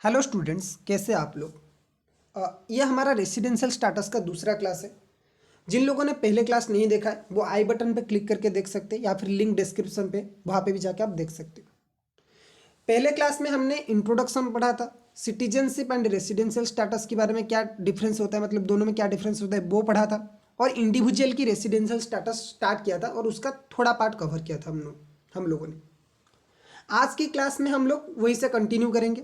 Hello students, कैसे आप लोग। ये हमारा रेसिडेंशियल स्टाटस का दूसरा क्लास है। जिन लोगों ने पहले क्लास नहीं देखा है वो आई बटन पे क्लिक करके देख सकते हैं या फिर लिंक डिस्क्रिप्शन पे वहाँ पे भी जाके आप देख सकते हो। पहले क्लास में हमने इंट्रोडक्शन पढ़ा था, सिटीजनशिप एंड रेसिडेंशियल स्टाटस के बारे में क्या डिफरेंस होता है, मतलब दोनों में क्या डिफरेंस होता है वो पढ़ा था। और इंडिविजुअल की रेसिडेंशियल स्टाटस स्टार्ट किया था और उसका थोड़ा पार्ट कवर किया था हम लोगों ने। आज की क्लास में हम लोग वही से कंटिन्यू करेंगे।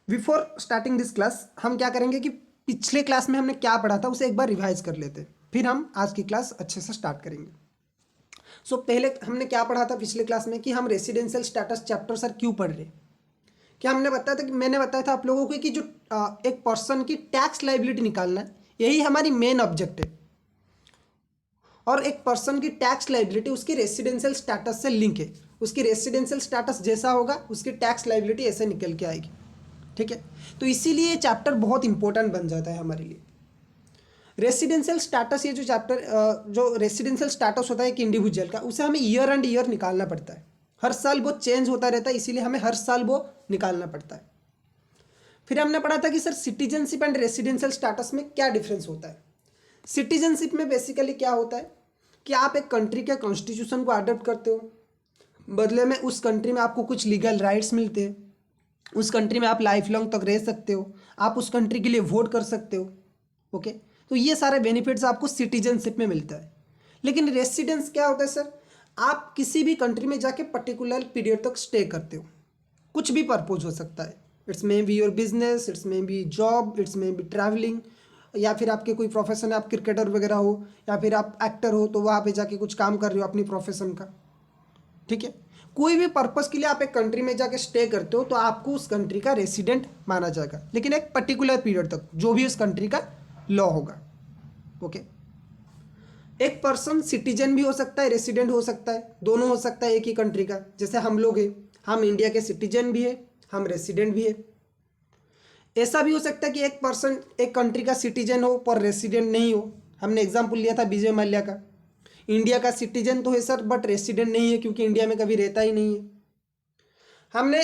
बिफोर स्टार्टिंग दिस क्लास हम क्या करेंगे कि पिछले क्लास में हमने क्या पढ़ा था उसे एक बार रिवाइज कर लेते हैं, फिर हम आज की क्लास अच्छे से स्टार्ट करेंगे। पहले हमने क्या पढ़ा था पिछले क्लास में कि हम रेसिडेंशियल स्टेटस चैप्टर सर क्यों पढ़ रहे। क्या हमने बताया था कि मैंने बताया था आप लोगों को कि जो एक पर्सन की टैक्स लाइबिलिटी निकालना है, यही हमारी मेन ऑब्जेक्ट है। और एक पर्सन की टैक्स लाइबिलिटी उसकी रेसिडेंशियल स्टेटस से लिंक है। उसकी रेसिडेंशियल स्टेटस जैसा होगा उसकी टैक्स लाइबिलिटी ऐसे निकल के आएगी। ठीक है, तो इसीलिए ये चैप्टर बहुत इंपॉर्टेंट बन जाता है हमारे लिए। रेसिडेंशियल स्टेटस, ये जो चैप्टर जो रेसिडेंशियल स्टेटस होता है एक इंडिविजुअल का, उसे हमें ईयर एंड ईयर निकालना पड़ता है। हर साल वो चेंज होता रहता है, इसीलिए हमें हर साल वो निकालना पड़ता है। फिर हमने पढ़ा था कि sir citizenship and residential status में क्या डिफरेंस होता है। सिटीजनशिप में बेसिकली क्या होता है कि आप एक कंट्री के कॉन्स्टिट्यूशन को अडॉप्ट करते हो, बदले में उस कंट्री में आपको कुछ लीगल राइट्स मिलते हैं, उस कंट्री में आप लाइफ लॉन्ग तक रह सकते हो, आप उस कंट्री के लिए वोट कर सकते हो। ओके, तो ये सारे बेनिफिट्स आपको सिटीजनशिप में मिलता है। लेकिन रेसिडेंस क्या होता है सर, आप किसी भी कंट्री में जाके पर्टिकुलर पीरियड तक स्टे करते हो। कुछ भी पर्पज हो सकता है, it's may be your business, it's may be job, it's may be travelling, या फिर आपके कोई प्रोफेशन है, आप क्रिकेटर वगैरह हो या फिर आप एक्टर हो तो वहाँ पे जाके कुछ काम कर रहे हो अपनी प्रोफेशन का। ठीक है, कोई भी पर्पस के लिए आप एक कंट्री में जाके स्टे करते हो तो आपको उस कंट्री का रेसिडेंट माना जाएगा, लेकिन एक पर्टिकुलर पीरियड तक, जो भी उस कंट्री का लॉ होगा। ओके, एक पर्सन सिटीजन भी हो सकता है, रेसिडेंट हो सकता है, दोनों हो सकता है एक ही कंट्री का। जैसे हम लोग हैं, हम इंडिया के सिटीजन भी है, हम रेसिडेंट भी है। ऐसा भी हो सकता है कि एक पर्सन एक कंट्री का सिटीजन हो पर रेसिडेंट नहीं हो। हमने एग्जाम्पल लिया था विजय माल्या का। इंडिया का सिटीजन तो है सर बट रेसिडेंट नहीं है, क्योंकि इंडिया में कभी रहता ही नहीं है। हमने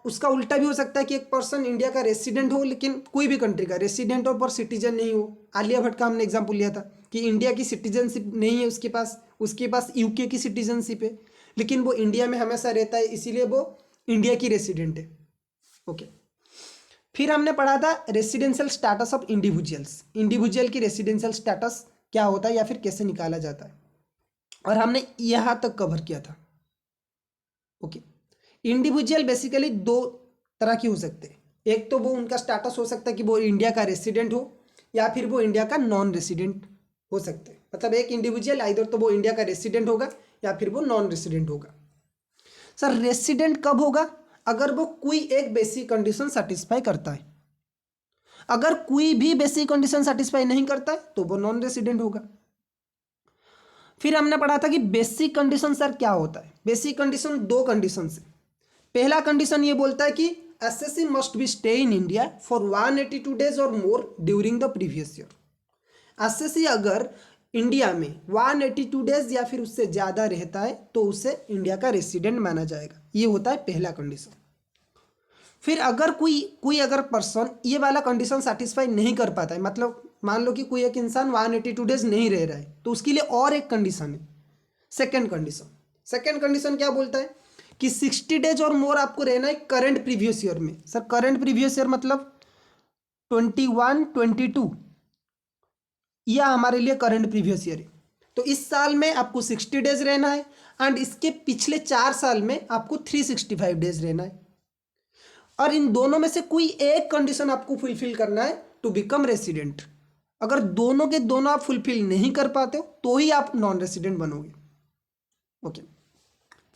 उसका उल्टा भी हो सकता है कि एक पर्सन इंडिया का रेसिडेंट हो लेकिन कोई भी कंट्री का रेसिडेंट हो पर सिटीजन नहीं हो। आलिया भट्ट का हमने एग्जाम्पल लिया था कि इंडिया की सिटीजनशिप नहीं है उसके पास यूके की सिटीजनशिप है, लेकिन वो इंडिया में हमेशा रहता है, इसीलिए वो इंडिया की रेसिडेंट है। ओके, फिर हमने पढ़ा था residential status of individuals. Individual की रेसिडेंशियल स्टेटस क्या होता है या फिर कैसे निकाला जाता है, और हमने यहाँ तक कवर किया था। ओके, इंडिविजुअल बेसिकली दो तरह की हो सकते हैं। एक तो वो उनका स्टेटस हो सकता है कि वो इंडिया का रेसिडेंट हो या फिर वो इंडिया का नॉन रेसिडेंट हो सकते हैं। मतलब एक इंडिविजुअल आइदर तो वो इंडिया का रेसिडेंट होगा या फिर वो नॉन रेसिडेंट होगा। सर रेसिडेंट कब होगा, अगर वो कोई एक बेसिक कंडीशन सेटिस्फाई करता है। अगर कोई भी बेसिक कंडीशन सेटिस्फाई नहीं करता है तो वो नॉन रेसिडेंट होगा। फिर हमने पढ़ा था कि बेसिक कंडीशन सर क्या होता है। बेसिक कंडीशन दो कंडीशन है। पहला कंडीशन ये बोलता है कि SSC must be stay in India for 182 days or more during the previous year. SSC अगर इंडिया में 182 डेज या फिर उससे ज़्यादा रहता है तो उसे इंडिया का रेसिडेंट माना जाएगा। ये होता है पहला कंडीशन। फिर अगर कोई अगर पर्सन ये वाला कंडीशन सेटिस्फाई नहीं कर पाता है, मतलब मान लो कि कोई एक इंसान 182 डेज नहीं रह रहा है, तो उसके लिए और एक कंडीशन है, सेकेंड कंडीशन। सेकेंड कंडीशन क्या बोलता है कि 60 डेज और मोर आपको रहना है करंट प्रीवियस ईयर में। सर करंट प्रीवियस ईयर मतलब 21 22, यह हमारे लिए करंट प्रीवियस ईयर है। तो इस साल में आपको 60 डेज रहना है एंड इसके पिछले 4 साल में आपको 365 डेज रहना है, और इन दोनों में से कोई एक कंडीशन आपको फुलफिल करना है टू बिकम रेसिडेंट। अगर दोनों के दोनों आप फुलफिल नहीं कर पाते हो तो ही आप नॉन रेसिडेंट बनोगे। ओके,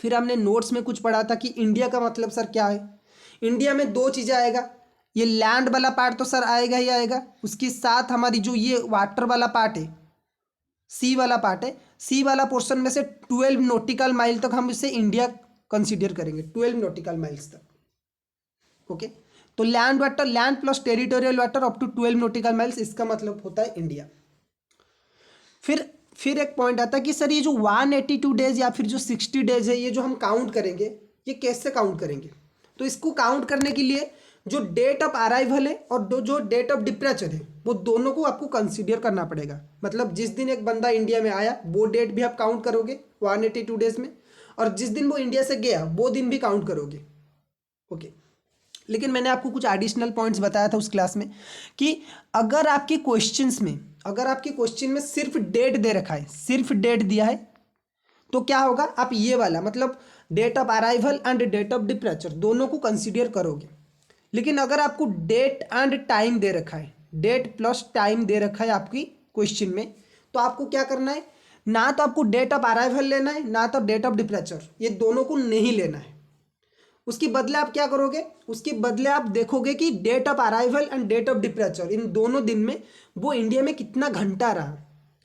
फिर हमने नोट्स में कुछ पढ़ा था कि इंडिया का मतलब सर क्या है। इंडिया में दो चीज़ें आएगा, ये लैंड वाला पार्ट तो सर आएगा ही आएगा, उसके साथ हमारी जो ये वाटर वाला पार्ट है, सी वाला पार्ट है, सी वाला पोर्शन में से 12 नॉटिकल माइल तक हम इसे इंडिया कंसिडर करेंगे, 12 नॉटिकल माइल्स तक। ओके, तो land water, land plus territorial water up to 12 nautical miles, इसका मतलब होता है इंडिया। फिर एक पॉइंट आता है कि सर ये जो 182 डेज या फिर जो 60 डेज है, ये जो हम काउंट करेंगे ये कैसे काउंट करेंगे। तो इसको काउंट करने के लिए जो डेट ऑफ अराइवल है और जो डेट ऑफ डिप्रेचर है वो दोनों को आपको कंसीडर करना पड़ेगा। मतलब जिस दिन एक बंदा इंडिया में आया वो डेट भी आप काउंट करोगे 182 डेज में, और जिस दिन वो इंडिया से गया वो दिन भी काउंट करोगे। ओके, लेकिन मैंने आपको कुछ एडिशनल पॉइंट्स बताया था उस क्लास में कि अगर आपके क्वेश्चन में सिर्फ डेट दे रखा है, सिर्फ डेट दिया है, तो क्या होगा, आप ये वाला मतलब date of arrival and date of departure दोनों को कंसीडर करोगे। लेकिन अगर आपको डेट एंड टाइम दे रखा है, डेट प्लस टाइम दे रखा है आपकी क्वेश्चन में, तो आपको क्या करना है, ना तो आपको डेट ऑफ अराइवल लेना है ना तो डेट ऑफ डिप्रेचर, ये दोनों को नहीं लेना है। उसके बदले आप क्या करोगे, उसके बदले आप देखोगे कि date of arrival and date of departure इन दोनों दिन में वो इंडिया में कितना घंटा रहा।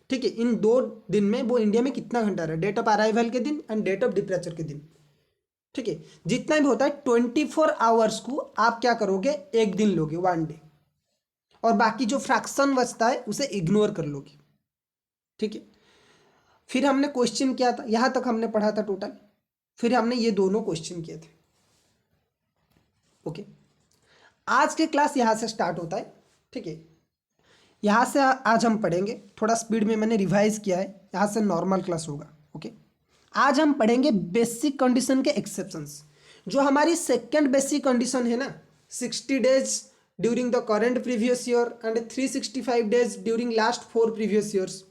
ठीक है, इन 2 दिन में वो इंडिया में कितना घंटा रहा, डेट ऑफ अराइवल के दिन एंड डेट ऑफ डिप्रेचर के दिन। ठीक है, जितना भी होता है 24 आवर्स को आप क्या करोगे, एक दिन लोगे, 1 डे, और बाकी जो फ्रैक्शन बचता है उसे इग्नोर कर लोगे। ठीक है, फिर हमने क्वेश्चन किया था, यहां तक हमने पढ़ा था टोटल, फिर हमने ये दोनों क्वेश्चन किए थे। ओके, आज के क्लास यहां से स्टार्ट होता है। ठीक है, यहां से आज हम पढ़ेंगे, थोड़ा स्पीड में मैंने रिवाइज किया है, यहां से नॉर्मल क्लास होगा। ओके, आज हम पढ़ेंगे बेसिक कंडीशन के एक्सेप्शंस। जो हमारी सेकंड बेसिक कंडीशन है ना, 60 days during the current previous year and 365 days during last 4 previous years.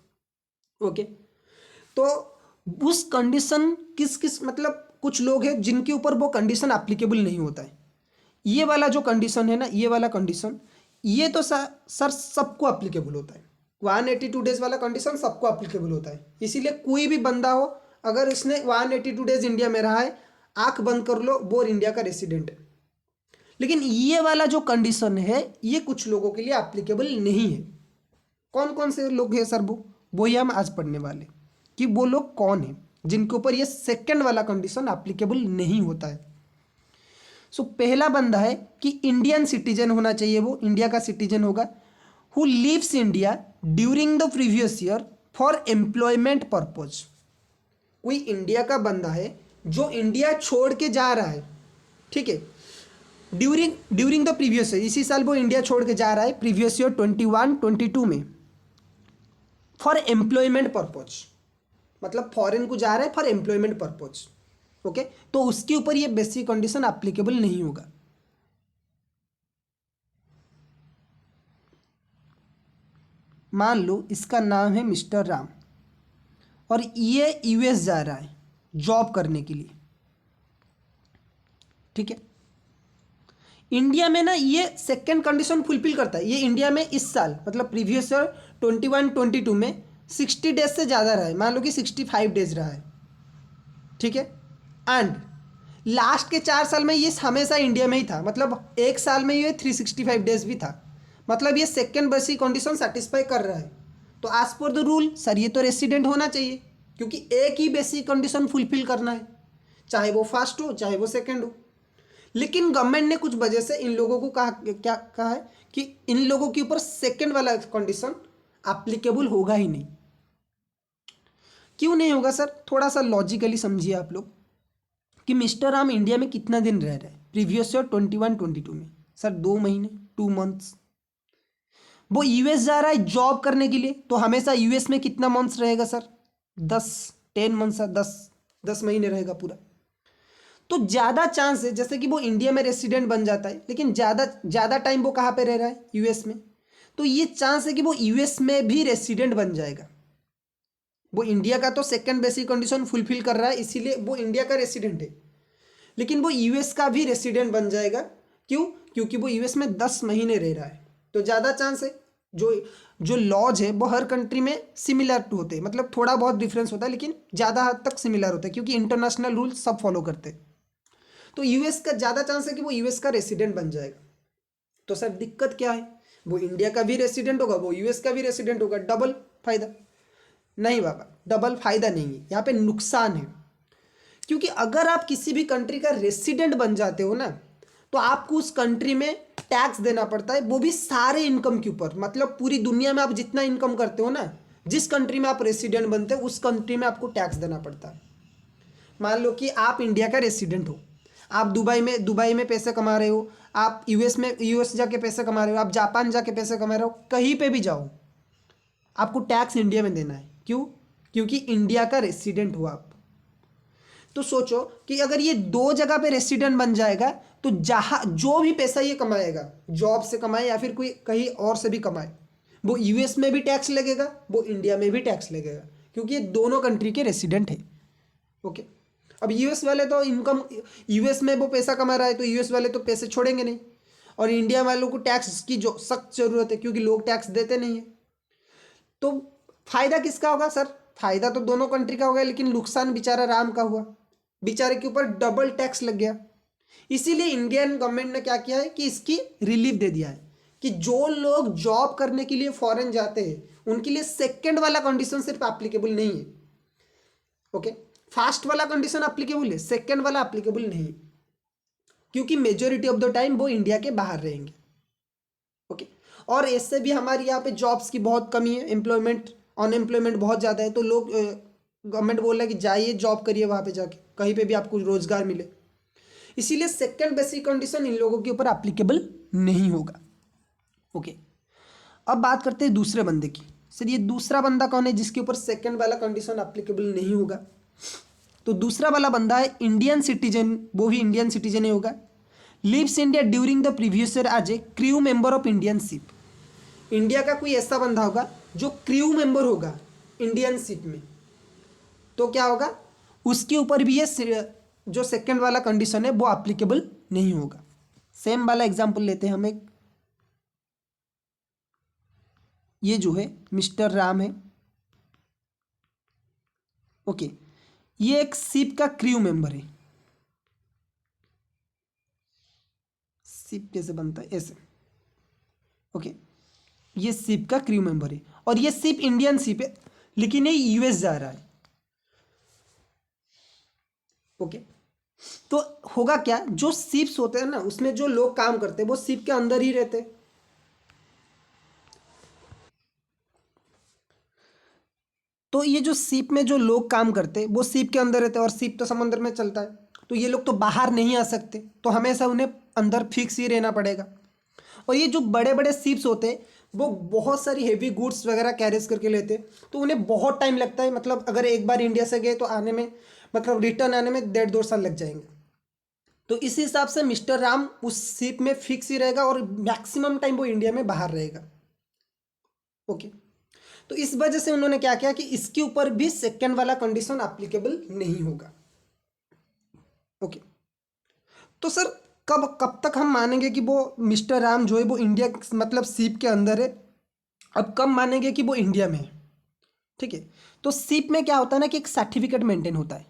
Okay, तो उस कंडीशन किस मतलब कुछ लोग हैं जिनके ऊपर वो कंडीशन एप्लीकेबल नहीं होता है। ये वाला जो कंडीशन है ना, ये वाला कंडीशन, ये तो सर सबको एप्लीकेबल होता है। 182 डेज वाला कंडीशन सबको एप्लीकेबल होता है। इसीलिए कोई भी बंदा हो, अगर इसने 182 डेज इंडिया में रहा है, आंख बंद कर लो, वो इंडिया का रेसिडेंट है। लेकिन ये वाला जो कंडीशन है ये कुछ लोगों के लिए एप्लीकेबल नहीं है। कौन कौन से लोग हैं सर, वो ही हम आज पढ़ने वाले कि वो लोग कौन हैं जिनके ऊपर ये सेकंड वाला कंडीशन एप्लीकेबल नहीं होता है। सो पहला बंदा है कि इंडियन सिटीजन होना चाहिए, वो इंडिया का सिटीजन होगा, who lives India during the previous year for employment purpose. कोई इंडिया का बंदा है जो इंडिया छोड़ के जा रहा है, ठीक है, ड्यूरिंग द प्रीवियस ईयर, इसी साल वो इंडिया छोड़ के जा रहा है प्रीवियस ईयर 21-22 में, फॉर एम्प्लॉयमेंट पर्पज, मतलब फॉरेन को जा रहा है फॉर एम्प्लॉयमेंट पर्पज। ओके, तो उसके ऊपर ये बेसिक कंडीशन एप्लीकेबल नहीं होगा। मान लो इसका नाम है मिस्टर राम और ये यूएस जा रहा है जॉब करने के लिए। ठीक है, इंडिया में ना ये सेकंड कंडीशन फुलफिल करता है। ये इंडिया में इस साल मतलब प्रीवियस ईयर 21-22 में 60 डेज से ज़्यादा रहा है, मान लो कि 65 डेज रहा है। ठीक है, एंड लास्ट के 4 साल में ये हमेशा इंडिया में ही था, मतलब एक साल में ये 365 डेज भी था, मतलब ये सेकंड बेसिक कंडीशन सेटिस्फाई कर रहा है। तो as per the rule sir ये तो रेसिडेंट होना चाहिए, क्योंकि एक ही बेसिक कंडीशन फुलफिल करना है, चाहे वो फर्स्ट हो चाहे वो सेकंड हो। लेकिन गवर्नमेंट ने कुछ वजह से इन लोगों को क्या कहा है कि इन लोगों के ऊपर सेकंड वाला कंडीशन एप्लीकेबल होगा ही नहीं। क्यों नहीं होगा सर, थोड़ा सा लॉजिकली समझिए आप लोग कि मिस्टर राम इंडिया में कितना दिन रह रहे हैं प्रीवियस ईयर 21-22 में, सर 2 महीने, 2 मंथ्स। वो यूएस जा रहा है जॉब करने के लिए, तो हमेशा यूएस में कितना मंथ्स रहेगा सर, 10 मंथ्स, 10 महीने रहेगा पूरा। तो ज़्यादा चांस है जैसे कि वो इंडिया में रेसिडेंट बन जाता है, लेकिन ज़्यादा टाइम वो कहाँ पे रह रहा है, यूएस में, तो ये चांस है कि वो यूएस में भी रेसिडेंट बन जाएगा। वो इंडिया का तो सेकंड बेसिक कंडीशन फुलफिल कर रहा है, इसीलिए वो इंडिया का रेसिडेंट है, लेकिन वो यूएस का भी रेसिडेंट बन जाएगा। क्यों, क्योंकि वो यूएस में 10 महीने रह रहा है। तो ज़्यादा चांस है, जो लॉज है वो हर कंट्री में सिमिलर होते हैं, मतलब थोड़ा बहुत डिफरेंस होता है लेकिन ज़्यादा हद तक सिमिलर होता है, क्योंकि इंटरनेशनल रूल सब फॉलो करते हैं। तो यूएस का ज़्यादा चांस है कि वो यूएस का रेसिडेंट बन जाएगा। तो सर दिक्कत क्या है, वो इंडिया का भी रेसिडेंट होगा, वो यूएस का भी रेसिडेंट होगा, डबल फायदा। नहीं बाबा, डबल फायदा नहीं है, यहाँ पे नुकसान है। क्योंकि अगर आप किसी भी कंट्री का रेसिडेंट बन जाते हो ना, तो आपको उस कंट्री में टैक्स देना पड़ता है, वो भी सारे इनकम के ऊपर। मतलब पूरी दुनिया में आप जितना इनकम करते हो ना, जिस कंट्री में आप रेसिडेंट बनते हो उस कंट्री में आपको टैक्स देना पड़ता है। मान लो कि आप इंडिया का रेसिडेंट हो, आप दुबई में पैसे कमा रहे हो, आप यूएस जाके पैसे कमा रहे हो, आप जापान जाके पैसे कमा रहे हो, कहीं पे भी जाओ आपको टैक्स इंडिया में देना है। क्यों? क्योंकि इंडिया का रेसिडेंट हो आप। तो सोचो कि अगर ये दो जगह पे रेसिडेंट बन जाएगा तो जहाँ जो भी पैसा ये कमाएगा, जॉब से कमाए या फिर कोई कहीं और से भी कमाए, वो यूएस में भी टैक्स लगेगा, वो इंडिया में भी टैक्स लगेगा, क्योंकि ये दोनों कंट्री के रेसिडेंट है। ओके। अब यूएस वाले तो इनकम, यूएस में वो पैसा कमा रहा है तो यूएस वाले तो पैसे छोड़ेंगे नहीं, और इंडिया वालों को टैक्स की जो सख्त जरूरत है क्योंकि लोग टैक्स देते नहीं है। तो फायदा किसका होगा सर? फायदा तो दोनों कंट्री का होगा, लेकिन नुकसान बेचारा राम का हुआ, बेचारे के ऊपर डबल टैक्स लग गया। इसीलिए इंडियन गवर्नमेंट ने क्या किया है कि इसकी रिलीफ दे दिया है कि जो लोग जॉब करने के लिए फॉरेन जाते हैं उनके लिए सेकंड वाला कंडीशन सिर्फ एप्लीकेबल नहीं है। ओके, फर्स्ट वाला कंडीशन एप्लीकेबल है, सेकंड वाला एप्लीकेबल नहीं है, क्योंकि मेजोरिटी ऑफ द टाइम वो इंडिया के बाहर रहेंगे। ओके, और इससे भी हमारे यहाँ पे जॉब्स की बहुत कमी है, अनएम्प्लॉयमेंट बहुत ज़्यादा है, तो लोग गवर्नमेंट बोल रहा है कि जाइए जॉब करिए वहाँ पे जाके, कहीं पे भी आपको रोजगार मिले। इसीलिए सेकंड बेसिक कंडीशन इन लोगों के ऊपर एप्लीकेबल नहीं होगा। ओके, अब बात करते हैं दूसरे बंदे की। सर ये दूसरा बंदा कौन है जिसके ऊपर सेकंड वाला कंडीशन एप्लीकेबल नहीं होगा? तो दूसरा वाला बंदा है इंडियन सिटीजन, वो भी इंडियन सिटीजन ही होगा। Lives India during the previous year as a crew member of Indian ship. India का कोई ऐसा बंदा होगा जो क्रू मेंबर होगा इंडियन शिप में, तो क्या होगा, उसके ऊपर भी ये जो सेकंड वाला कंडीशन है वो एप्लीकेबल नहीं होगा। सेम वाला एग्जांपल लेते हैं हम एक, ये जो है मिस्टर राम है। ओके, ये एक शिप का क्रू मेंबर है। शिप कैसे बनता है? ऐसे। ओके, ये शिप का क्रू मेंबर है और ये शिप इंडियन शिप है, लेकिन ये यूएस जा रहा है। ओके, तो होगा क्या, जो शिप्स होते हैं ना उसमें जो लोग काम करते हैं वो शिप के अंदर ही रहते हैं। तो ये जो शिप में जो लोग काम करते हैं वो शिप के अंदर रहते हैं, और शिप तो समुद्र में चलता है, तो ये लोग तो बाहर नहीं आ सकते, तो हमेशा उन्हें अंदर फिक्स ही रहना पड़ेगा। और ये जो बड़े बड़े शिप्स होते हैं वो बहुत सारी हेवी गुड्स वगैरह कैरेज करके लेते हैं, तो उन्हें बहुत टाइम लगता है, मतलब अगर एक बार इंडिया से गए तो आने में, मतलब रिटर्न आने में 1.5-2 साल लग जाएंगे। तो इस हिसाब से मिस्टर राम उस शिप में फिक्स ही रहेगा और मैक्सिमम टाइम वो इंडिया में बाहर रहेगा। ओके, तो इस वजह से उन्होंने क्या किया कि इसके ऊपर भी सेकंड वाला कंडीशन एप्लीकेबल नहीं होगा। ओके, तो सर कब कब तक हम मानेंगे कि वो मिस्टर राम जो है वो इंडिया मतलब शिप के अंदर है, अब कब मानेंगे कि वो इंडिया में है? ठीक है, तो शिप में क्या होता है ना कि एक सर्टिफिकेट मेंटेन होता है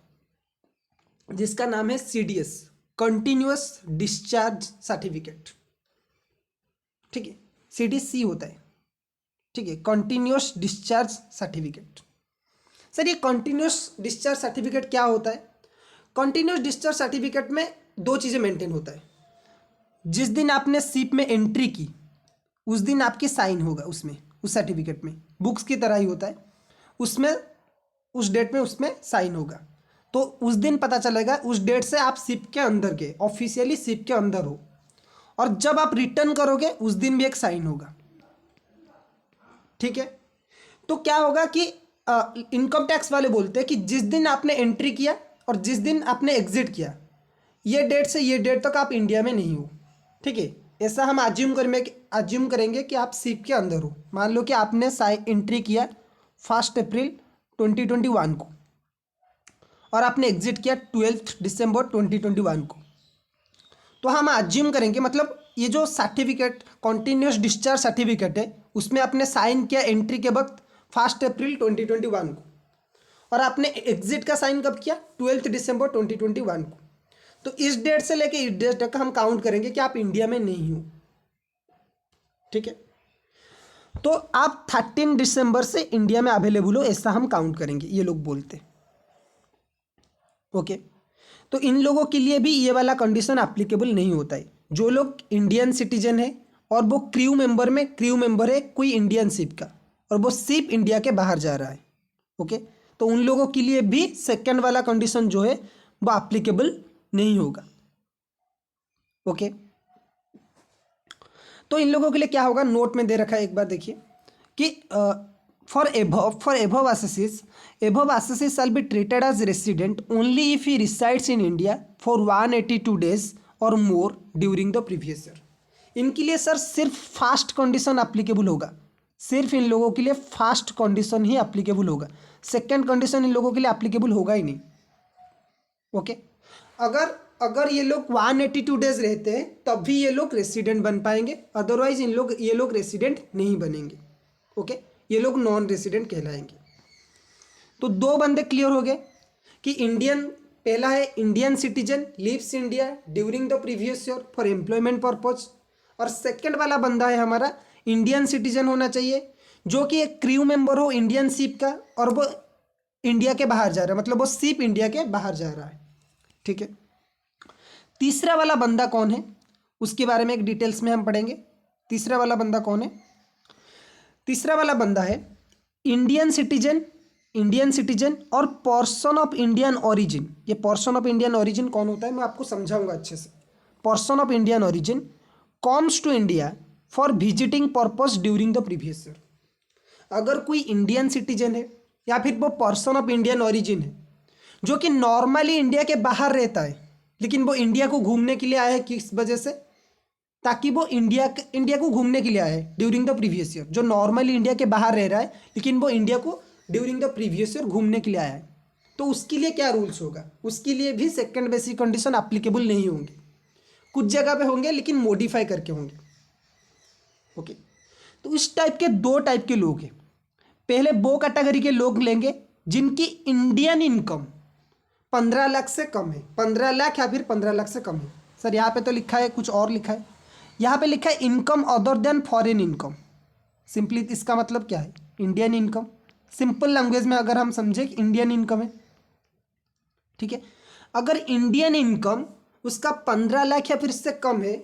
जिसका नाम है सीडीएस, कंटिन्यूअस डिस्चार्ज सर्टिफिकेट। ठीक है, सीडीसी होता है। ठीक है, कंटिन्यूअस डिस्चार्ज सर्टिफिकेट। सर ये कंटिन्यूअस डिस्चार्ज सर्टिफिकेट क्या होता है? कंटिन्यूअस डिस्चार्ज सर्टिफिकेट में दो चीज़ें मेंटेन होता है। जिस दिन आपने शिप में एंट्री की उस दिन आपकी साइन होगा उसमें, उस सर्टिफिकेट में, बुक्स की तरह ही होता है, उसमें उस डेट में उसमें साइन होगा, तो उस दिन पता चलेगा, उस डेट से आप शिप के अंदर गए, ऑफिशियली शिप के अंदर हो। और जब आप रिटर्न करोगे उस दिन भी एक साइन होगा। ठीक है, तो क्या होगा कि इनकम टैक्स वाले बोलते हैं कि जिस दिन आपने एंट्री किया और जिस दिन आपने एग्जिट किया, ये डेट से ये डेट तक आप इंडिया में नहीं हो। ठीक है, ऐसा हम अज्यूम करेंगे कि आप शिप के अंदर हो। मान लो कि आपने एंट्री किया 1 अप्रैल 2021 को और आपने एग्जिट किया 12 दिसंबर 2021 को, तो हम अज्यूम करेंगे, मतलब ये जो सर्टिफिकेट कॉन्टिन्यूस डिस्चार्ज सर्टिफिकेट है उसमें आपने साइन किया एंट्री के वक्त 1 अप्रैल 2021 को, और आपने एग्जिट का साइन कब किया? 12 दिसंबर 2021 को। तो इस डेट से लेके इस डेट तक हम काउंट करेंगे कि आप इंडिया में नहीं हो। ठीक है, तो आप 13 दिसंबर से इंडिया में अवेलेबल हो, ऐसा हम काउंट करेंगे, ये लोग बोलते। ओके, तो इन लोगों के लिए भी ये वाला कंडीशन एप्लीकेबल नहीं होता है। जो लोग इंडियन सिटीजन है और वो क्रू मेंबर है कोई इंडियन शिप का, और वो शिप इंडिया के बाहर जा रहा है। ओके, तो उन लोगों के लिए भी सेकंड वाला कंडीशन जो है वो एप्लीकेबल नहीं होगा। ओके, तो इन लोगों के लिए क्या होगा, नोट में दे रखा है, एक बार देखिए कि for above assessees shall be treated as resident only if he resides in India for 182 days or more during the previous year। इनके लिए सर सिर्फ फास्ट कंडीशन अप्लीकेबल होगा, सिर्फ इन लोगों के लिए फास्ट कंडीशन ही अप्लीकेबल होगा, सेकेंड कंडीशन इन लोगों के लिए अप्लीकेबल होगा ही नहीं। ओके, अगर ये लोग 182 डेज रहते हैं तब भी ये लोग रेसिडेंट बन पाएंगे, अदरवाइज ये लोग रेसिडेंट नहीं बनेंगे। ओके, ये लोग नॉन रेसिडेंट कहलाएंगे। तो दो बंदे क्लियर हो गए कि इंडियन, पहला है Indian citizen lives India during the previous year for employment purpose, और सेकंड वाला बंदा है हमारा इंडियन सिटीजन होना चाहिए जो कि एक क्रू मेंबर हो इंडियन शिप का और वो इंडिया के बाहर जा रहा है, मतलब वो शिप इंडिया के बाहर जा रहा है। ठीक है, तीसरा वाला बंदा कौन है उसके बारे में एक डिटेल्स में हम पढ़ेंगे। तीसरा वाला बंदा कौन है? तीसरा वाला बंदा है इंडियन सिटीजन और पर्सन ऑफ इंडियन ओरिजिन। ये पर्सन ऑफ इंडियन ओरिजिन कौन होता है मैं आपको समझाऊंगा अच्छे से। Person of Indian origin comes to India for visiting purpose during the previous year. अगर कोई इंडियन सिटीजन है या फिर वो पर्सन ऑफ इंडियन ओरिजिन है जो कि नॉर्मली इंडिया के बाहर रहता है, लेकिन वो इंडिया को घूमने के लिए आया है, किस वजह से? ताकि वो इंडिया को घूमने के लिए आया है ड्यूरिंग द प्रीवियस ईयर। जो नॉर्मली इंडिया के बाहर रह रहा है लेकिन वो इंडिया को ड्यूरिंग द प्रीवियस ईयर घूमने के लिए आया है, तो उसके लिए क्या रूल्स होगा? उसके लिए भी सेकंड बेसिक कंडीशन अप्लीकेबल नहीं होंगे, कुछ जगह पे होंगे लेकिन मॉडिफाई करके होंगे। ओके, तो इस टाइप के दो टाइप के लोग हैं। पहले वो कैटेगरी के लोग लेंगे जिनकी इंडियन इनकम 15 लाख से कम है, 15 लाख या फिर 15 लाख से कम है। सर यहाँ पे तो लिखा है कुछ और लिखा है, यहाँ पे लिखा है income other than foreign income. Simply इसका मतलब क्या है? Indian income. सिंपल लैंग्वेज में अगर हम समझे कि इंडियन इनकम है, ठीक है। अगर इंडियन इनकम उसका 15 लाख या फिर इससे कम है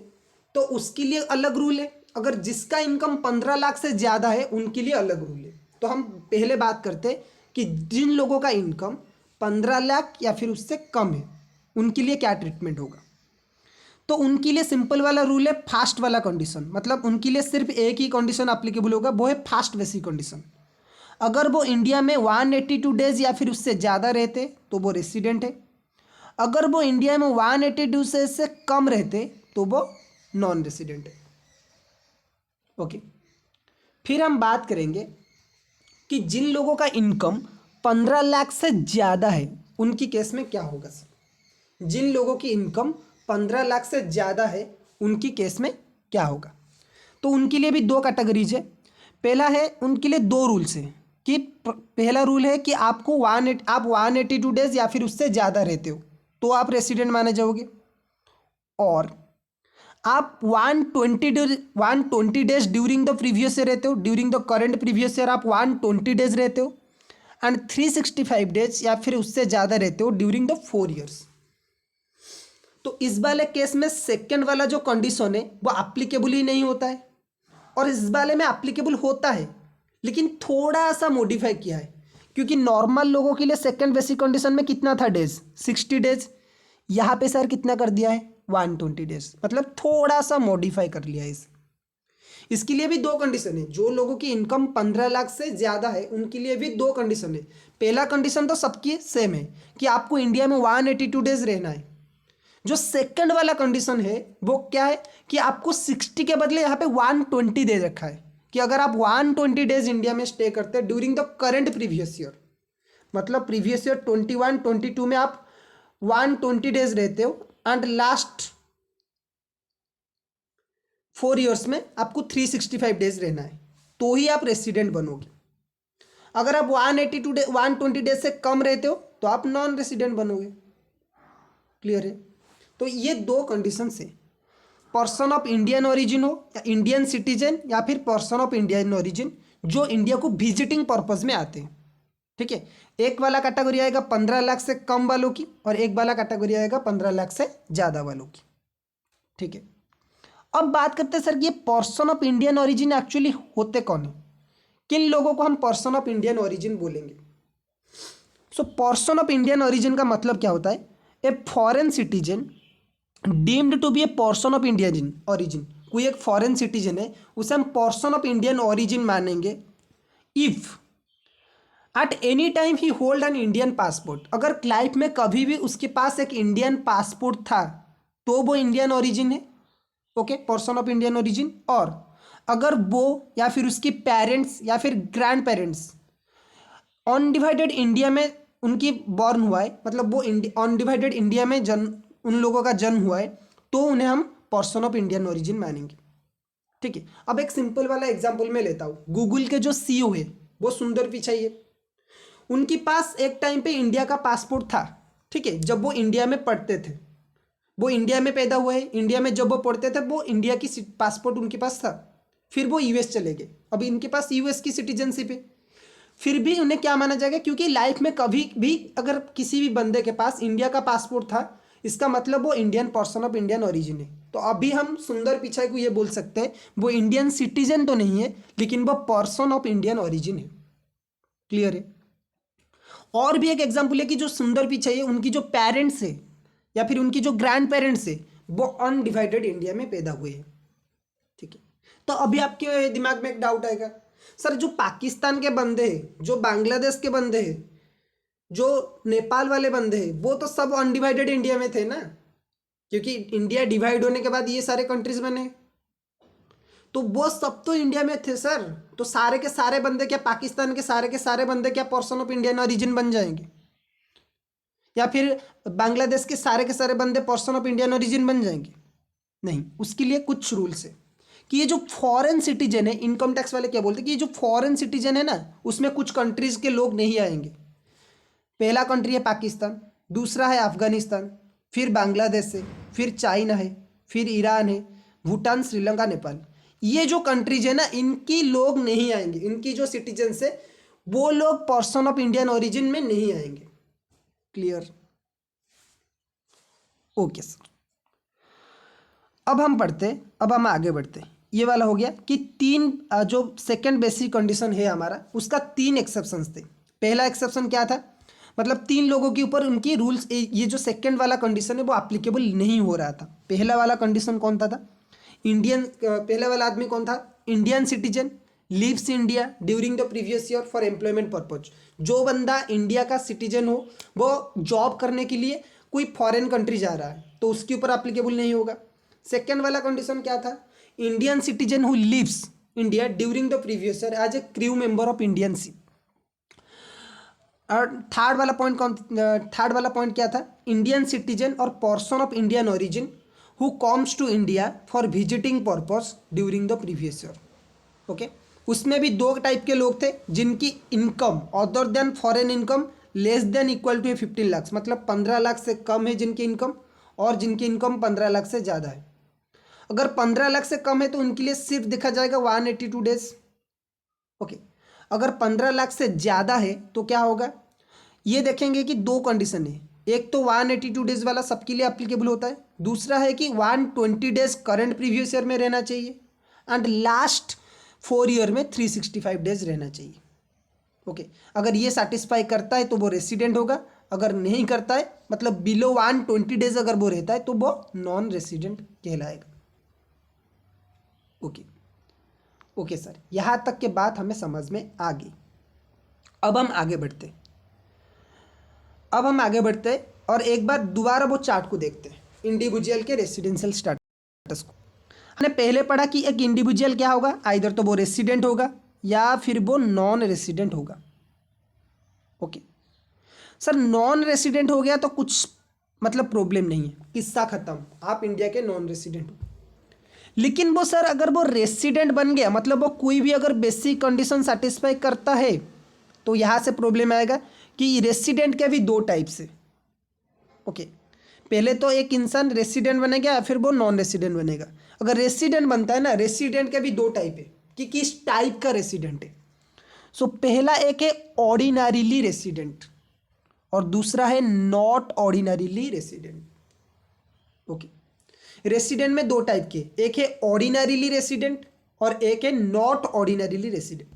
तो उसके लिए अलग रूल है। अगर जिसका इनकम 15 लाख से ज़्यादा है उनके लिए अलग रूल है। तो हम पहले बात करते हैं कि जिन लोगों का इनकम 15 लाख या फिर उससे कम है उनके लिए क्या ट्रीटमेंट होगा। तो उनके लिए सिंपल वाला रूल है फास्ट वाला कंडीशन, मतलब उनके लिए सिर्फ एक ही कंडीशन अप्लीकेबल होगा, वो है फास्ट बेसिक कंडीशन। अगर वो इंडिया में 182 डेज या फिर उससे ज़्यादा रहते तो वो रेसिडेंट है। अगर वो इंडिया में 182 से कम रहते तो वो नॉन रेसिडेंट है। ओके, फिर हम बात करेंगे कि जिन लोगों का इनकम 15 लाख से ज़्यादा है उनकी केस में क्या होगा सर। जिन लोगों की इनकम 15 लाख से ज़्यादा है उनकी केस में क्या होगा। तो उनके लिए भी दो कैटेगरीज है। पहला है उनके लिए दो रूल्स हैं कि पहला रूल है कि आपको आप 182 डेज या फिर उससे ज़्यादा रहते हो तो आप रेसिडेंट माने जाओगे, और आप 120 days during the previous year रहते हो, during the current previous year आप 120 डेज रहते हो, एंड 365 डेज या फिर उससे ज़्यादा रहते हो ड्यूरिंग द 4 ईयर्स। तो इस वाले केस में सेकंड वाला जो कंडीशन है वो अप्लीकेबल ही नहीं होता है, और इस वाले में अप्लीकेबल होता है लेकिन थोड़ा सा मॉडिफाई किया है, क्योंकि नॉर्मल लोगों के लिए सेकंड बेसिक कंडीशन में कितना था डेज, 60 डेज। यहाँ पे सर कितना कर दिया है, 120 डेज, मतलब थोड़ा सा मॉडिफाई कर लिया है इसके लिए भी दो कंडीशन है। जो लोगों की इनकम 15 लाख से ज़्यादा है उनके लिए भी दो कंडीशन है। पहला कंडीशन तो सबकी सेम है कि आपको इंडिया में 182 डेज रहना है। जो सेकंड वाला कंडीशन है वो क्या है कि आपको 60 के बदले यहाँ पे 120 दे रखा है कि अगर आप 120 डेज इंडिया में स्टे करते हैं during the current previous year, मतलब प्रीवियस ईयर 21, 22 में आप 120 डेज रहते हो एंड लास्ट 4 ईयर्स में आपको 365 डेज रहना है, तो ही आप रेसिडेंट बनोगे। अगर आप 120 डेज से कम रहते हो तो आप नॉन रेसिडेंट बनोगे। क्लियर है? तो ये दो कंडीशन है, पर्सन ऑफ इंडियन ओरिजिन हो या इंडियन सिटीजन या फिर पर्सन ऑफ इंडियन ओरिजिन जो इंडिया को विजिटिंग पर्पज में आते हैं। ठीक है, एक वाला कैटेगरी आएगा 15 लाख से कम वालों की और एक वाला कैटेगरी आएगा 15 लाख से ज़्यादा वालों की। ठीक है, अब बात करते हैं सर कि ये person of Indian origin actually होते कौन है, किन लोगों को हम पर्सन ऑफ इंडियन ओरिजिन बोलेंगे। So person of Indian origin का मतलब क्या होता है, a foreign citizen deemed to be a person of Indian origin, कोई एक फॉरेन सिटीजन है उसे हम पर्सन ऑफ इंडियन ओरिजिन मानेंगे if at any time he hold an Indian passport, अगर लाइफ में कभी भी उसके पास एक इंडियन पासपोर्ट था तो वो इंडियन ओरिजिन है, okay, person of Indian origin. और अगर वो या फिर उसके पेरेंट्स या फिर ग्रैंड पेरेंट्स अनडिवाइडेड इंडिया में उनकी बॉर्न हुआ है, मतलब वो अनडिवाइडेड इंडिया में जन्म, उन लोगों का जन्म हुआ है, तो उन्हें हम पर्सन ऑफ इंडियन ओरिजिन मानेंगे। ठीक है, अब एक सिंपल वाला एग्जांपल मैं लेता हूँ। गूगल के जो सीईओ है वो सुंदर पिचाई है, उनके पास एक टाइम पे इंडिया का पासपोर्ट था। ठीक है, जब वो इंडिया में पढ़ते थे, वो इंडिया में पैदा हुए, इंडिया में जब वो पढ़ते थे वो इंडिया की पासपोर्ट उनके पास था। फिर वो यूएस चले गए, अभी इनके पास यूएस की सिटीजनशिप है, फिर भी उन्हें क्या माना जाएगा, क्योंकि लाइफ में कभी भी अगर किसी भी बंदे के पास इंडिया का पासपोर्ट था, इसका मतलब वो Indian person of Indian origin है। तो अभी हम सुंदर पिचाई को ये बोल सकते हैं वो इंडियन सिटीजन तो नहीं है, लेकिन वो पर्सन ऑफ इंडियन ओरिजिन है। क्लियर है। और भी एक एग्जाम्पल है कि जो सुंदर पिचाई है उनकी जो पेरेंट्स है या फिर उनकी जो ग्रैंड पेरेंट्स है वो अनडिवाइडेड इंडिया में पैदा हुए हैं। ठीक है, तो अभी आपके दिमाग में एक डाउट आएगा, सर जो पाकिस्तान के बंदे हैं, जो बांग्लादेश के बंदे हैं, जो नेपाल वाले बंदे हैं, वो तो सब अनडिवाइडेड इंडिया में थे ना, क्योंकि इंडिया डिवाइड होने के बाद ये सारे कंट्रीज बने, तो वो सब तो इंडिया में थे सर। तो सारे के सारे बंदे क्या, पाकिस्तान के सारे बंदे क्या पर्सन ऑफ इंडियन ओरिजिन बन जाएंगे, या फिर बांग्लादेश के सारे बंदे पर्सन ऑफ इंडियन ओरिजिन बन जाएंगे? नहीं, उसके लिए कुछ रूल्स है कि ये जो फॉरेन सिटीजन है, इनकम टैक्स वाले क्या बोलते हैं कि ये जो फॉरेन सिटीजन है ना, उसमें कुछ कंट्रीज के लोग नहीं आएंगे। पहला कंट्री है पाकिस्तान, दूसरा है अफगानिस्तान, फिर बांग्लादेश है, फिर चाइना है, फिर ईरान है, भूटान, श्रीलंका, नेपाल। ये जो कंट्रीज है ना, इनकी लोग नहीं आएंगे, इनकी जो सिटीजन्स है वो लोग पर्सन ऑफ इंडियन ओरिजिन में नहीं आएंगे। क्लियर? Okay sir. अब हम आगे बढ़ते। ये वाला हो गया कि तीन जो सेकंड बेसिक कंडीशन है हमारा, उसका तीन एक्सेप्शंस थे। पहला एक्सेप्शन क्या था, मतलब तीन लोगों के ऊपर उनकी रूल्स, ये जो सेकंड वाला कंडीशन है वो एप्लीकेबल नहीं हो रहा था। पहला वाला कंडीशन कौन था इंडियन, पहला वाला आदमी कौन था, Indian citizen, lives India during the previous year for employment purpose. जो बंदा इंडिया का सिटीजन हो, वो जॉब करने के लिए कोई फॉरेन कंट्री जा रहा है, तो उसके ऊपर एप्लीकेबल नहीं होगा। सेकेंड वाला कंडीशन क्या था, Indian citizen who lives India during the previous year as a crew member of Indian ship. और थर्ड वाला पॉइंट क्या था, इंडियन सिटीजन और person of Indian origin who comes to India for visiting purpose during the previous year. Okay, उसमें भी दो type के लोग थे, जिनकी income other than foreign income less than equal to 15 lakh, मतलब 15 लाख से कम है जिनकी इनकम, और जिनकी इनकम 15 लाख से ज़्यादा है। अगर 15 लाख से कम है तो उनके लिए सिर्फ देखा जाएगा 182 डेज। ओके, अगर 15 लाख से ज़्यादा है तो क्या होगा, ये देखेंगे कि दो कंडीशन है, एक तो 182 डेज वाला सबके लिए एप्लीकेबल होता है, दूसरा है कि 120 डेज करंट प्रीवियस ईयर में रहना चाहिए, एंड लास्ट 4 ईयर में 365 डेज रहना चाहिए। ओके, अगर ये सेटिस्फाई करता है तो वो रेसिडेंट होगा, अगर नहीं करता है, मतलब बिलो 120 डेज अगर वो रहता है तो वो नॉन रेसिडेंट कहलाएगा। ओके ओके सर, यहाँ तक के बात हमें समझ में आ गई। अब हम आगे बढ़ते और एक बार दोबारा वो चार्ट को देखते हैं, इंडिविजुअल के रेसिडेंशियल स्टेटस को। हमने पहले पढ़ा कि एक इंडिविजुअल क्या होगा, आइदर तो वो रेसिडेंट होगा या फिर वो नॉन रेसिडेंट होगा। ओके सर, नॉन रेसिडेंट हो गया तो कुछ मतलब प्रॉब्लम नहीं है, किस्सा खत्म, आप इंडिया के नॉन रेसिडेंट हो। लेकिन वो सर अगर वो रेसिडेंट बन गया, मतलब वो कोई भी अगर बेसिक कंडीशन सेटिस्फाई करता है, तो यहाँ से प्रॉब्लम आएगा कि रेसिडेंट के भी दो टाइप्स है। ओके, पहले तो एक इंसान रेसिडेंट बनेगा या फिर वो नॉन रेसिडेंट बनेगा। अगर रेसिडेंट बनता है ना, रेसिडेंट के भी दो टाइप है कि किस टाइप का रेसिडेंट है। सो पहला एक है ऑर्डिनरीली रेसिडेंट और दूसरा है not ordinarily resident. Okay, resident में दो टाइप के, एक है ऑर्डिनरीली रेसिडेंट और एक है नॉट ऑर्डिनरीली रेसिडेंट।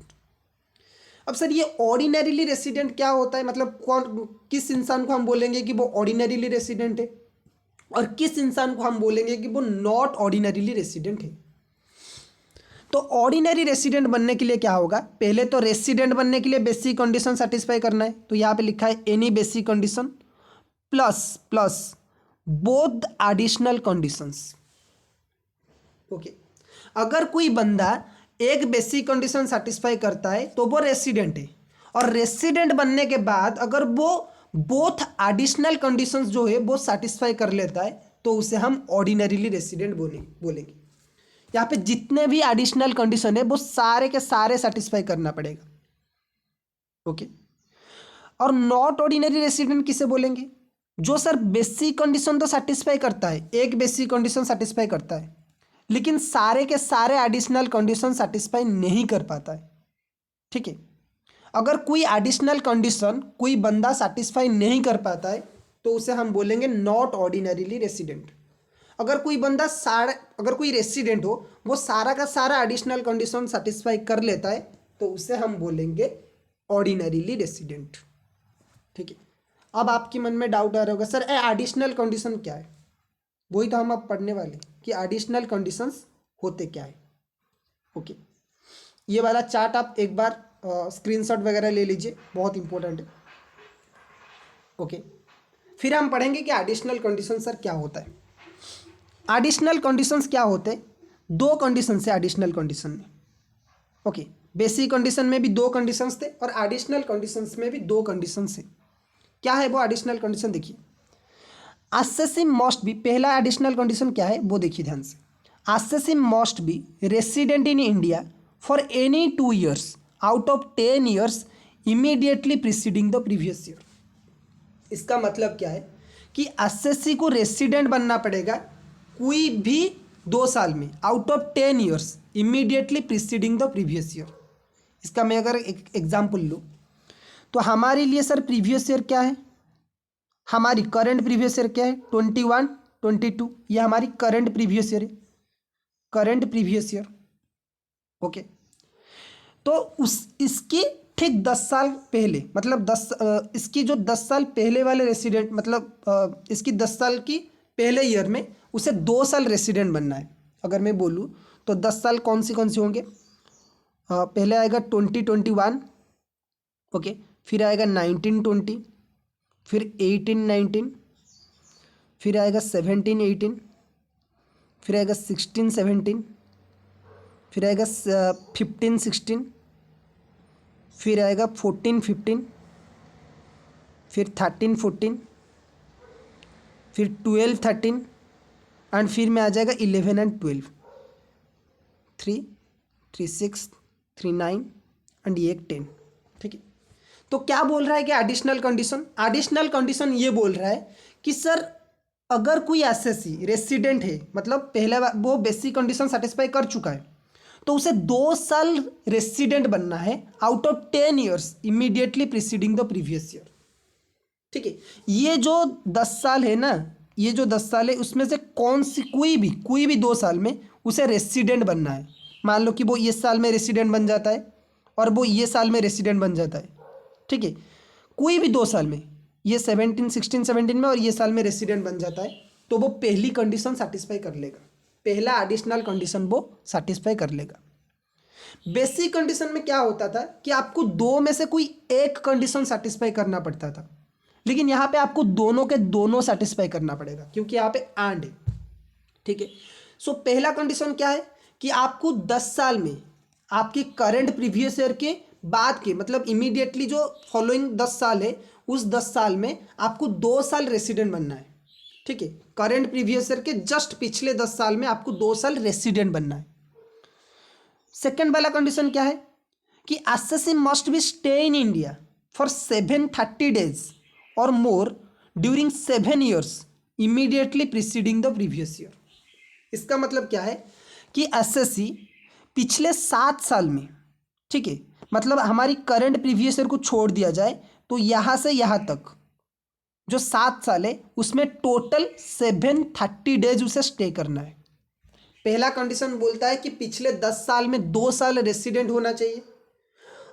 अब सर ये ऑर्डिनरीली रेसिडेंट क्या होता है, मतलब कौन, किस इंसान को हम बोलेंगे कि वो ऑर्डिनरीली रेसिडेंट है? और किस इंसान को हम बोलेंगे कि वो नॉट ऑर्डिनरीली रेसिडेंट है। तो ऑर्डिनरी रेसिडेंट बनने के लिए क्या होगा, पहले तो रेसिडेंट बनने के लिए बेसिक कंडीशन सेटिस्फाई करना है। तो यहाँ पे लिखा है any basic condition plus plus both additional conditions. Okay, अगर कोई बंदा एक बेसिक कंडीशन सेटिस्फाई करता है तो वो रेसिडेंट है, और रेसिडेंट बनने के बाद अगर वो बोथ एडिशनल कंडीशंस जो है वो सेटिस्फाई कर लेता है तो उसे हम ऑर्डिनरीली रेसिडेंट बोलेंगे। यहाँ पे जितने भी एडिशनल कंडीशन है वो सारे के सारे सेटिस्फाई करना पड़ेगा। ओके, और नॉट ऑर्डिनरी रेसिडेंट किसे बोलेंगे, जो सर बेसिक कंडीशन तो सेटिस्फाई करता है, एक बेसिक कंडीशन सेटिस्फाई करता है लेकिन सारे के सारे एडिशनल कंडीशन सेटिस्फाई नहीं कर पाता है। ठीक है, अगर कोई एडिशनल कंडीशन कोई बंदा सेटिस्फाई नहीं कर पाता है तो उसे हम बोलेंगे नॉट ऑर्डिनरीली रेसिडेंट। अगर कोई रेसिडेंट हो वो सारा का सारा एडिशनल कंडीशन सेटिस्फाई कर लेता है तो उसे हम बोलेंगे ऑर्डिनरीली रेसिडेंट। ठीक है, अब आपके मन में डाउट आ रहा होगा सर एडिशनल कंडीशन क्या है, वही तो हम अब पढ़ने वाले कि एडिशनल कंडीशंस होते क्या है। ओके, ये वाला चार्ट आप एक बार स्क्रीनशॉट वगैरह ले लीजिए, बहुत इंपॉर्टेंट है। ओके, फिर हम पढ़ेंगे कि एडिशनल कंडीशन सर क्या होता है। एडिशनल कंडीशंस क्या होते हैं, दो कंडीशन है एडिशनल कंडीशन में। ओके, बेसिक कंडीशन में भी दो कंडीशंस थे और एडिशनल कंडीशंस में भी दो कंडीशंस है। क्या है वो एडिशनल कंडीशन, देखिए असेसिम मस्ट बी, पहला एडिशनल कंडीशन क्या है वो देखिए ध्यान से, assessee must be resident in India for any 2 years out of 10 years immediately preceding the previous year. इसका मतलब क्या है कि एसएससी को रेसिडेंट बनना पड़ेगा कोई भी 2 साल में out of 10 years immediately preceding the previous year. इसका मैं अगर एक एग्जाम्पल लूँ तो हमारे लिए सर प्रीवियस ईयर क्या है, हमारी करंट प्रीवियस ईयर क्या है 21 22, ये हमारी करंट प्रीवियस ईयर है, करंट प्रीवियस ईयर। ओके, तो इसकी ठीक 10 साल पहले मतलब इसकी जो 10 साल पहले वाले रेसिडेंट मतलब इसकी 10 साल की पहले ईयर में उसे 2 साल रेसिडेंट बनना है। अगर मैं बोलूँ तो 10 साल कौन सी होंगे, पहले आएगा 2021, ओके, फिर आएगा 1920, फिर 1819, फिर आएगा 1718, फिर आएगा 1617, फिर आएगा 1516, फिर आएगा 1415, फिर 1314, फिर 1213 एंड फिर में आ जाएगा 11 एंड 12, 3 3 6 3 9 एंड ये 10। ठीक है, तो क्या बोल रहा है कि एडिशनल कंडीशन ये बोल रहा है कि सर अगर कोई एसएससी रेसिडेंट है मतलब पहले वो बेसिक कंडीशन सेटिस्फाई कर चुका है तो उसे 2 साल रेसिडेंट बनना है out of 10 years immediately preceding the previous year. ठीक है, ये जो 10 साल है ना, ये जो 10 साल है उसमें से कोई भी 2 साल में उसे रेसिडेंट बनना है। मान लो कि वो ये साल में रेसिडेंट बन जाता है और वो ये साल में रेसिडेंट बन जाता है। ठीक है, कोई भी 2 साल में, ये 16 17 में और ये साल में रेसिडेंट बन जाता है तो वो पहली कंडीशन सेटिस्फाई कर लेगा, पहला एडिशनल कंडीशन वो सेटिस्फाई कर लेगा। बेसिक कंडीशन में क्या होता था कि आपको 2 में से कोई एक कंडीशन सेटिस्फाई करना पड़ता था, लेकिन यहाँ पे आपको दोनों के दोनों सेटिस्फाई करना पड़ेगा क्योंकि यहाँ पे एंड है। ठीक है, सो पहला कंडीशन क्या है कि आपको 10 साल में आपकी करंट प्रीवियस ईयर के बाद के मतलब इमीडिएटली जो फॉलोइंग 10 साल है उस 10 साल में आपको 2 साल रेसिडेंट बनना है। ठीक है, करंट प्रीवियस ईयर के जस्ट पिछले 10 साल में आपको 2 साल रेसिडेंट बनना है। सेकेंड वाला कंडीशन क्या है कि SSC must be stay in India for 730 days और more during 7 years immediately preceding the previous year. इसका मतलब क्या है कि एसएससी पिछले 7 साल में, ठीक है, मतलब हमारी करंट प्रीवियस ईयर को छोड़ दिया जाए तो यहाँ से यहाँ तक जो 7 साल है उसमें टोटल 730 days उसे स्टे करना है। पहला कंडीशन बोलता है कि पिछले 10 साल में 2 साल रेसिडेंट होना चाहिए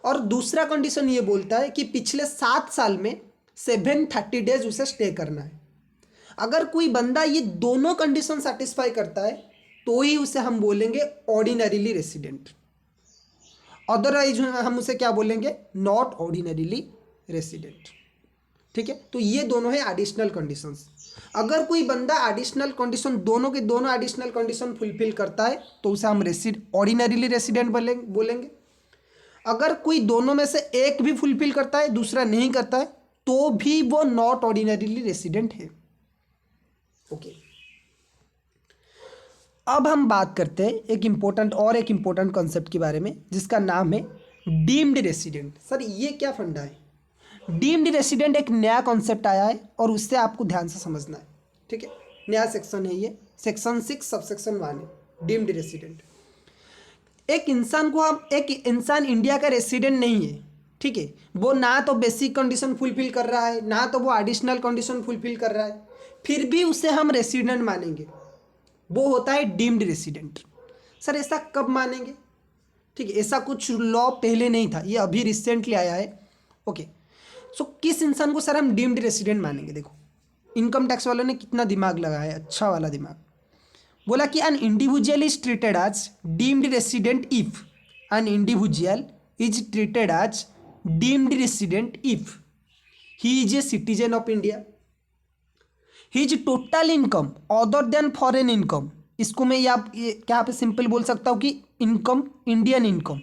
और दूसरा कंडीशन ये बोलता है कि पिछले 7 साल में 730 days उसे स्टे करना है। अगर कोई बंदा ये दोनों कंडीशन सेटिस्फाई करता है तो ही उसे हम बोलेंगे ऑर्डिनरीली रेसिडेंट, अदरवाइज हम उसे क्या बोलेंगे, नॉट ऑर्डिनरीली रेसिडेंट। ठीक है, तो ये दोनों है एडिशनल कंडीशंस। अगर कोई बंदा एडिशनल कंडीशन, दोनों के दोनों एडिशनल कंडीशन फुलफिल करता है तो उसे हम ऑर्डिनरीली रेसिडेंट बोलेंगे। अगर कोई दोनों में से एक भी फुलफिल करता है, दूसरा नहीं करता है, तो भी वो नॉट ऑर्डिनरीली रेसिडेंट है। ओके, अब हम बात करते हैं एक इम्पोर्टेंट कॉन्सेप्ट के बारे में जिसका नाम है डीम्ड रेसिडेंट। सर ये क्या फंडा है? डीम्ड रेसिडेंट एक नया कॉन्सेप्ट आया है और उससे आपको ध्यान से समझना है। ठीक है, नया सेक्शन है ये, सेक्शन 6 सबसेक्शन 1 है डीम्ड रेसिडेंट। एक इंसान इंडिया का रेसिडेंट नहीं है, ठीक है, वो ना तो बेसिक कंडीशन फुलफिल कर रहा है, ना तो वो एडिशनल कंडीशन फुलफिल कर रहा है, फिर भी उसे हम रेसिडेंट मानेंगे, वो होता है डीम्ड रेसिडेंट। सर ऐसा कब मानेंगे? ठीक है, ऐसा कुछ लॉ पहले नहीं था, ये अभी रिसेंटली आया है। ओके, सो किस इंसान को सर हम डीम्ड रेसिडेंट मानेंगे? देखो, इनकम टैक्स वालों ने कितना दिमाग लगाया है, अच्छा वाला दिमाग। बोला कि an individual is treated as deemed resident if an individual is treated as deemed resident if he is a citizen of India, his total income other than foreign income, इसको मैं क्या पे सिंपल बोल सकता हूँ कि इनकम, इंडियन इनकम।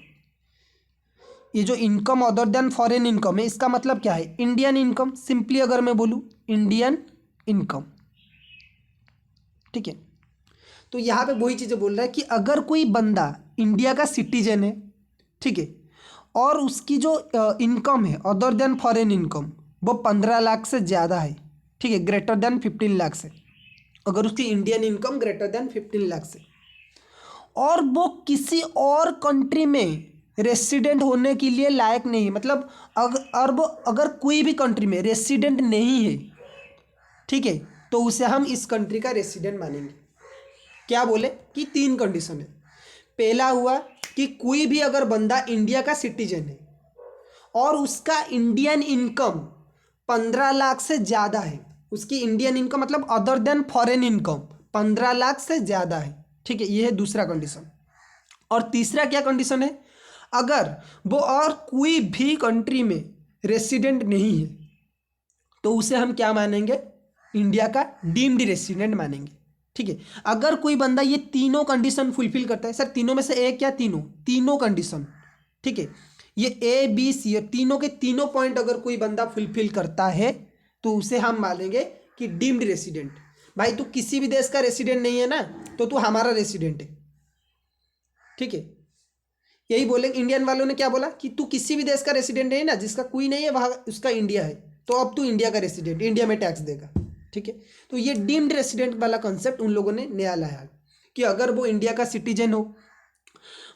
ये जो income other than foreign income है, इसका मतलब क्या है? Indian income. सिंपली अगर मैं बोलूँ इंडियन इनकम, ठीक है, तो यहाँ पे वही चीज़ें बोल रहा है कि अगर कोई बंदा इंडिया का सिटीजन है, ठीक है, और उसकी जो इनकम है अदर देन फॉरेन इनकम वो 15 लाख से ज़्यादा है, ठीक है, ग्रेटर देन 15 लाख से, अगर उसकी Indian income greater than 15 lakh से, और वो किसी और कंट्री में रेसिडेंट होने के लिए लायक नहीं है, मतलब अगर कोई भी कंट्री में रेसिडेंट नहीं है, ठीक है, तो उसे हम इस कंट्री का रेसिडेंट मानेंगे। क्या बोले कि 3 कंडीशन है। पहला हुआ कि कोई भी अगर बंदा इंडिया का सिटीजन है और उसका इंडियन इनकम 15 लाख से ज़्यादा है, उसकी इंडियन इनकम मतलब other than foreign income 15 lakh से ज़्यादा है, ठीक है, ये है दूसरा कंडीशन। और तीसरा क्या कंडीशन है? अगर वो और कोई भी कंट्री में रेसिडेंट नहीं है तो उसे हम क्या मानेंगे? इंडिया का डीम्ड रेसिडेंट मानेंगे। ठीक है, अगर कोई बंदा ये तीनों कंडीशन फुलफिल करता है, सर तीनों में से एक या तीनों कंडीशन, ठीक है, ये ए बी सी तीनों के तीनों पॉइंट अगर कोई बंदा फुलफिल करता है तो उसे हम मानेंगे कि डीम्ड रेसिडेंट। भाई तू किसी भी देश का रेसिडेंट नहीं है ना, तो तू हमारा रेसिडेंट है, ठीक है, यही बोले। इंडियन वालों ने क्या बोला कि तू किसी भी देश का रेसिडेंट नहीं है ना, जिसका कोई नहीं है वहाँ उसका इंडिया है, तो अब तू इंडिया का रेसिडेंट, इंडिया में टैक्स देगा, ठीक है। तो ये डीम्ड रेसिडेंट वाला कॉन्सेप्ट उन लोगों ने नया लाया कि अगर वो इंडिया का सिटीजन हो,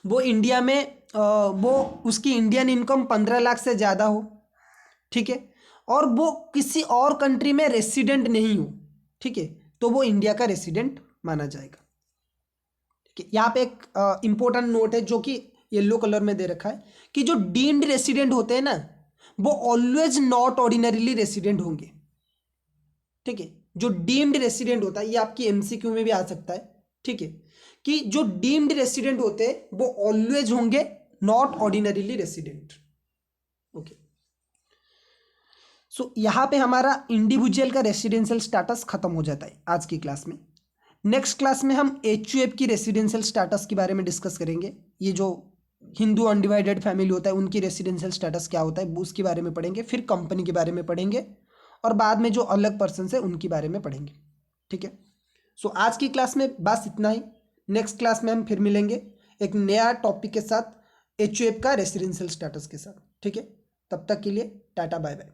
वो इंडिया में वो उसकी इंडियन इनकम 15 लाख से ज़्यादा हो, ठीक है, और वो किसी और कंट्री में रेसिडेंट नहीं हो, ठीक है, तो वो इंडिया का रेसिडेंट माना जाएगा। ठीक है, यहाँ पे एक इम्पोर्टेंट नोट है जो कि येलो कलर में दे रखा है कि जो डीम्ड रेसिडेंट होते हैं ना, वो ऑलवेज नॉट ऑर्डिनरीली रेसिडेंट होंगे। ठीक है, जो डीम्ड रेसिडेंट होता है, ये आपकी एमसीक्यू में भी आ सकता है, ठीक है, कि जो डीम्ड रेसिडेंट होते हैं वो ऑलवेज होंगे नॉट ऑर्डिनरीली रेसिडेंट। ओके, सो यहां पे हमारा इंडिविजुअल का रेसिडेंशियल स्टेटस खत्म हो जाता है आज की क्लास में। नेक्स्ट क्लास में हम एचयूएफ की रेसिडेंशियल स्टेटस के बारे में डिस्कस करेंगे। ये जो हिंदू अनडिवाइडेड फैमिली होता है उनकी रेसिडेंशियल स्टेटस क्या होता है उसके बारे में पढ़ेंगे, फिर कंपनी के बारे में पढ़ेंगे, और बाद में जो अलग पर्सन है उनके बारे में पढ़ेंगे। ठीक है, सो आज की क्लास में बस इतना ही। नेक्स्ट क्लास में हम फिर मिलेंगे एक नया टॉपिक के साथ, एचयूएफ का रेसिडेंशियल स्टेटस के साथ। ठीक है, तब तक के लिए टाटा बाय बाय।